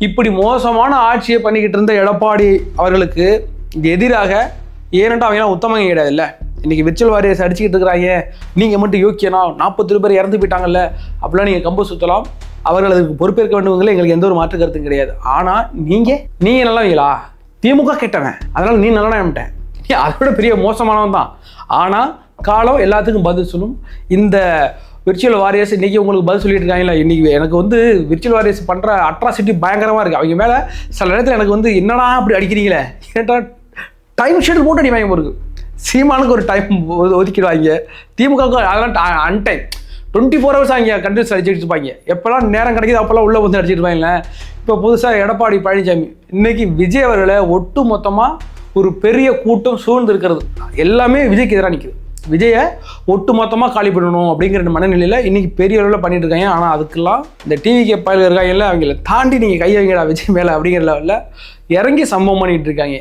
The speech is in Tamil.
இப்படி மோசமான ஆட்சியை பண்ணிக்கிட்டு இருந்த எடப்பாடி அவர்களுக்கு எதிராக ஏனென்றால் அவங்களாம் உத்தமங்க கிடையாது இல்லை. இன்றைக்கி விர்ச்சுவல் வாரியர்ஸ் அடிச்சுக்கிட்டு இருக்கிறாங்க, நீங்கள் மட்டும் யோக்கியனா 40 பேர் இறந்து போயிட்டாங்கல்ல அப்படிலாம் நீங்கள் கம்பு சுற்றலாம். அவர்கள் அதுக்கு பொறுப்பேற்க வேண்டுவங்களே எங்களுக்கு எந்த ஒரு மாற்று கருத்தும் கிடையாது. ஆனால் நீங்கள் நல்லவங்களா? திமுக கெட்டவன், அதனால் நீ நல்லவன்ட்டேன், நீ அதை விட பெரிய மோசமானவன் தான். ஆனால் காலம் எல்லாத்துக்கும் பதில் சொல்லும். இந்த விர்ச்சுவல் வாரியர்ஸ் இன்றைக்கி உங்களுக்கு பதில் சொல்லிட்டு இருக்காங்களா? இன்றைக்கி எனக்கு விர்ச்சுவல் வாரியர்ஸ் பண்ணுற அட்ராசிட்டி பயங்கரமாக இருக்குது. அவங்க மேலே சில நேரத்தில் எனக்கு என்னடா அப்படி அடிக்கிறீங்களே, ஏன்டா டைம் ஷெட்யூல் போட்டு அடிவாங்க போருக்கு. சீமானுக்கு ஒரு டைம் ஒதுக்கிடுவாங்க, திமுகவுக்கு அதெல்லாம் அன்டைம் 24 hours அவங்க கண்டினியூஸ் அடிச்சுட்டு இருப்பாங்க. எப்போல்லாம் நேரம் கிடைக்கிது அப்போல்லாம் உள்ளே வந்து அடிச்சுட்டு இருப்பாங்களே. இப்போ புதுசாக எடப்பாடி பழனிசாமி இன்றைக்கி விஜய் அவர்களை ஒட்டு மொத்தமாக ஒரு பெரிய கூட்டம் சூழ்ந்து இருக்கிறது. எல்லாமே விஜய்க்கு எதிராக நிற்குது. விஜயை ஒட்டு மொத்தமாக காலி பண்ணணும் அப்படிங்கிற மனநிலையில் இன்றைக்கி பெரிய அளவில் பண்ணிட்டு இருக்காங்க. ஆனால் அதுக்கெல்லாம் இந்த டிவிக்கு பயில இருக்காங்கல்ல, அவங்கள தாண்டி நீங்கள் கை வைங்கடா விஜய் மேலே அப்படிங்கிற லெவலில் இறங்கி சம்பவம் பண்ணிகிட்டு இருக்காங்க.